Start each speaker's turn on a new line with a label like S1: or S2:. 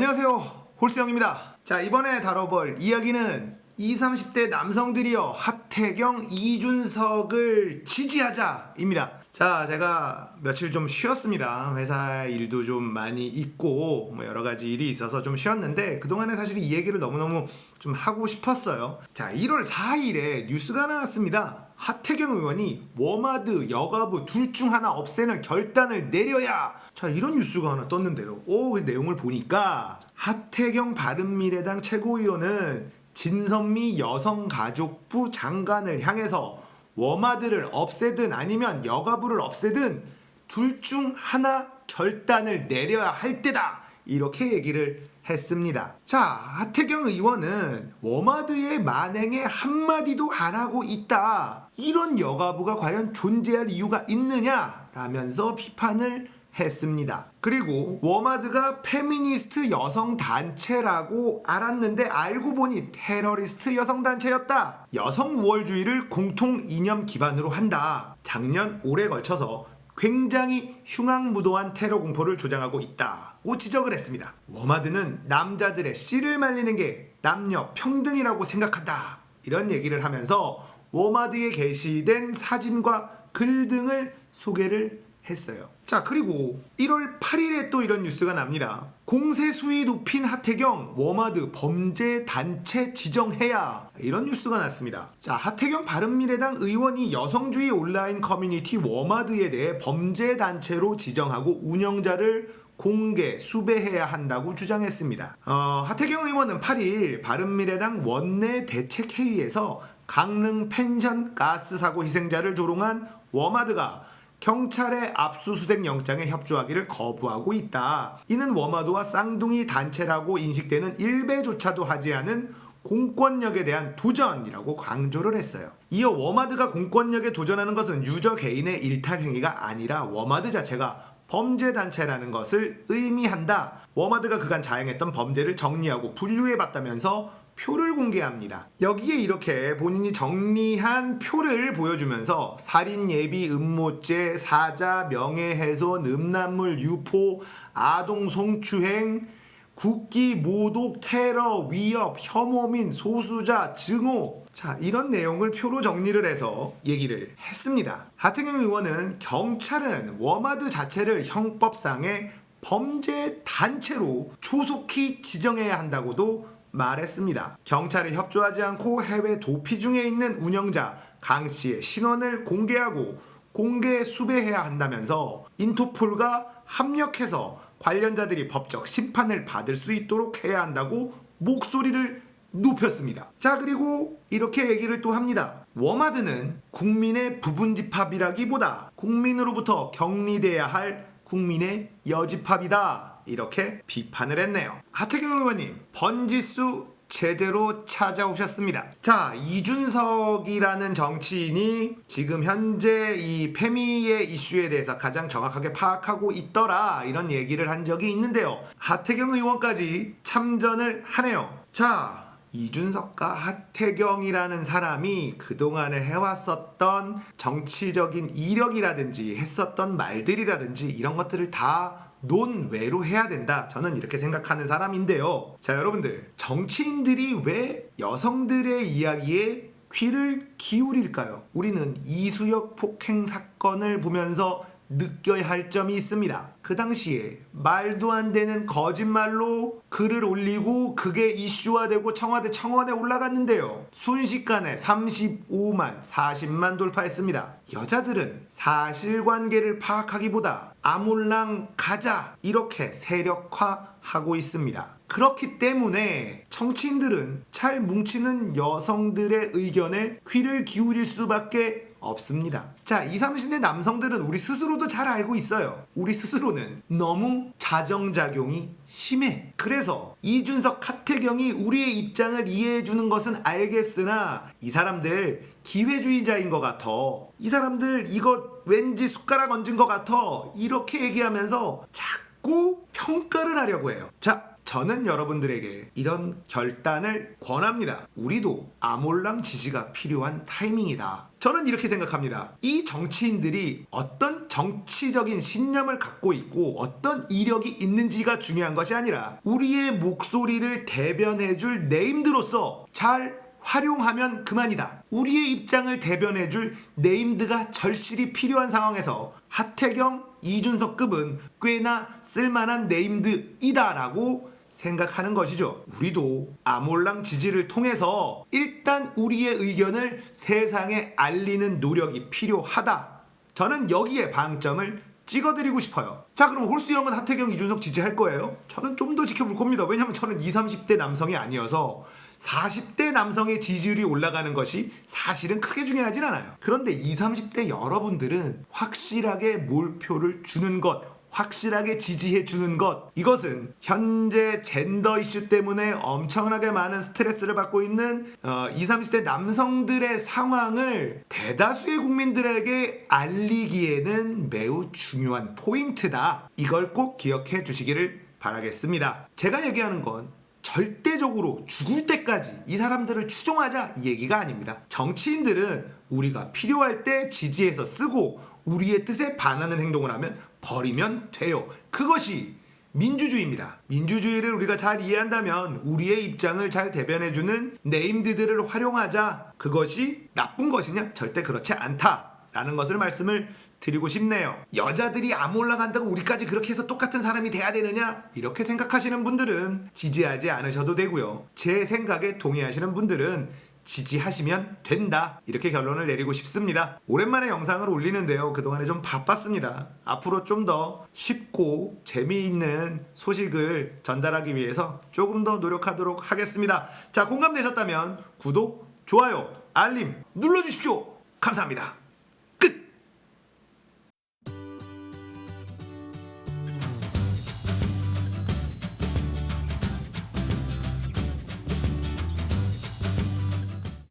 S1: 안녕하세요, 홀스형입니다. 자, 이번에 다뤄볼 이야기는 20, 30대 남성들이여 하태경, 이준석을 지지하자입니다. 자, 제가 며칠 좀 쉬었습니다. 회사 일도 좀 많이 있고 여러 가지 일이 있어서 좀 쉬었는데 그동안에 사실 이 얘기를 너무너무 좀 하고 싶었어요. 자, 1월 4일에 뉴스가 나왔습니다. 하태경 의원이 워마드, 여가부 둘 중 하나 없애는 결단을 내려야, 자, 이런 뉴스가 하나 떴는데요. 그 내용을 보니까 하태경 바른미래당 최고위원은 진선미 여성가족부 장관을 향해서 워마드를 없애든 아니면 여가부를 없애든 둘 중 하나 결단을 내려야 할 때다, 이렇게 얘기를 했습니다. 자, 하태경 의원은 워마드의 만행에 한마디도 안 하고 있다, 이런 여가부가 과연 존재할 이유가 있느냐 라면서 비판을 했습니다. 그리고 워마드가 페미니스트 여성단체라고 알았는데 알고 보니 테러리스트 여성단체였다. 여성 우월주의를 공통 이념 기반으로 한다. 작년 올해 걸쳐서 굉장히 흉악무도한 테러 공포를 조장하고 있다고 지적을 했습니다. 워마드는 남자들의 씨를 말리는 게 남녀 평등이라고 생각한다, 이런 얘기를 하면서 워마드에 게시된 사진과 글 등을 소개를 했어요. 자, 그리고 1월 8일에 또 이런 뉴스가 납니다. 공세 수위 높인 하태경, 워마드 범죄 단체 지정해야, 이런 뉴스가 났습니다. 자, 하태경 바른미래당 의원이 여성주의 온라인 커뮤니티 워마드에 대해 범죄 단체로 지정하고 운영자를 공개 수배해야 한다고 주장했습니다. 하태경 의원은 8일 바른미래당 원내 대책회의에서 강릉 펜션 가스 사고 희생자를 조롱한 워마드가 경찰의 압수수색 영장에 협조하기를 거부하고 있다. 이는 워마드와 쌍둥이 단체라고 인식되는 일배조차도 하지 않은 공권력에 대한 도전이라고 강조를 했어요. 이어 워마드가 공권력에 도전하는 것은 유저 개인의 일탈 행위가 아니라 워마드 자체가 범죄단체라는 것을 의미한다. 워마드가 그간 자행했던 범죄를 정리하고 분류해봤다면서 표를 공개합니다. 여기에 이렇게 본인이 정리한 표를 보여주면서 살인, 예비, 음모죄, 사자, 명예훼손, 음란물 유포, 아동 성추행, 국기 모독, 테러, 위협, 혐오민, 소수자, 증오, 자, 이런 내용을 표로 정리를 해서 얘기를 했습니다. 하태경 의원은 경찰은 워마드 자체를 형법상의 범죄 단체로 조속히 지정해야 한다고도 말했습니다. 경찰에 협조하지 않고 해외 도피 중에 있는 운영자 강 씨의 신원을 공개하고 공개 수배해야 한다면서 인터폴과 협력해서 관련자들이 법적 심판을 받을 수 있도록 해야 한다고 목소리를 높였습니다. 자, 그리고 이렇게 얘기를 또 합니다. 워마드는 국민의 부분집합이라기보다 국민으로부터 격리돼야 할 국민의 여집합이다, 이렇게 비판을 했네요. 하태경 의원님, 번지수 제대로 찾아오셨습니다. 자, 이준석이라는 정치인이 지금 현재 이 페미의 이슈에 대해서 가장 정확하게 파악하고 있더라, 이런 얘기를 한 적이 있는데요. 하태경 의원까지 참전을 하네요. 자, 이준석과 하태경이라는 사람이 그동안에 해왔었던 정치적인 이력이라든지 했었던 말들이라든지 이런 것들을 다 논외로 해야 된다, 저는 이렇게 생각하는 사람인데요. 자, 여러분들, 정치인들이 왜 여성들의 이야기에 귀를 기울일까요? 우리는 이수역 폭행 사건을 보면서 느껴야 할 점이 있습니다. 그 당시에 말도 안 되는 거짓말로 글을 올리고 그게 이슈화되고 청와대 올라갔는데요. 순식간에 35만, 40만 돌파했습니다. 여자들은 사실관계를 파악하기보다 아몰랑 가자, 이렇게 세력화하고 있습니다. 그렇기 때문에 정치인들은 잘 뭉치는 여성들의 의견에 귀를 기울일 수밖에 없습니다. 자, 20, 30대 남성들은 우리 스스로도 잘 알고 있어요. 우리 스스로는 너무 자정작용이 심해. 그래서 이준석, 하태경이 우리의 입장을 이해해주는 것은 알겠으나 이 사람들 기회주의자인 것 같아, 이 사람들 이거 왠지 숟가락 얹은 것 같아, 이렇게 얘기하면서 자꾸 평가를 하려고 해요. 자, 저는 여러분들에게 이런 결단을 권합니다. 우리도 아몰랑 지지가 필요한 타이밍이다. 저는 이렇게 생각합니다. 이 정치인들이 어떤 정치적인 신념을 갖고 있고 어떤 이력이 있는지가 중요한 것이 아니라 우리의 목소리를 대변해줄 네임드로서 잘 활용하면 그만이다. 우리의 입장을 대변해줄 네임드가 절실히 필요한 상황에서 하태경, 이준석급은 꽤나 쓸만한 네임드이다라고 생각하는 것이죠. 우리도 아몰랑 지지를 통해서 일단 우리의 의견을 세상에 알리는 노력이 필요하다. 저는 여기에 방점을 찍어드리고 싶어요. 자, 그럼 홀수 형은 하태경, 이준석 지지할 거예요? 저는 좀 더 지켜볼 겁니다. 왜냐면 저는 20, 30대 남성이 아니어서 40대 남성의 지지율이 올라가는 것이 사실은 크게 중요하진 않아요. 그런데 20, 30대 여러분들은 확실하게 몰표를 주는 것, 확실하게 지지해 주는 것, 이것은 현재 젠더 이슈 때문에 엄청나게 많은 스트레스를 받고 있는 20, 30대 남성들의 상황을 대다수의 국민들에게 알리기에는 매우 중요한 포인트다. 이걸 꼭 기억해 주시기를 바라겠습니다. 제가 얘기하는 건 절대적으로 죽을 때까지 이 사람들을 추종하자 이 얘기가 아닙니다. 정치인들은 우리가 필요할 때 지지해서 쓰고 우리의 뜻에 반하는 행동을 하면 버리면 돼요. 그것이 민주주의입니다. 민주주의를 우리가 잘 이해한다면 우리의 입장을 잘 대변해주는 네임드들을 활용하자. 그것이 나쁜 것이냐? 절대 그렇지 않다라는 것을 말씀을 드리고 싶네요. 여자들이 안 올라간다고 우리까지 그렇게 해서 똑같은 사람이 돼야 되느냐? 이렇게 생각하시는 분들은 지지하지 않으셔도 되고요. 제 생각에 동의하시는 분들은 지지하시면 된다. 이렇게 결론을 내리고 싶습니다. 오랜만에 영상을 올리는데요. 그동안에 좀 바빴습니다. 앞으로 좀 더 쉽고 재미있는 소식을 전달하기 위해서 조금 더 노력하도록 하겠습니다. 자, 공감되셨다면 구독, 좋아요, 알림 눌러주십시오. 감사합니다.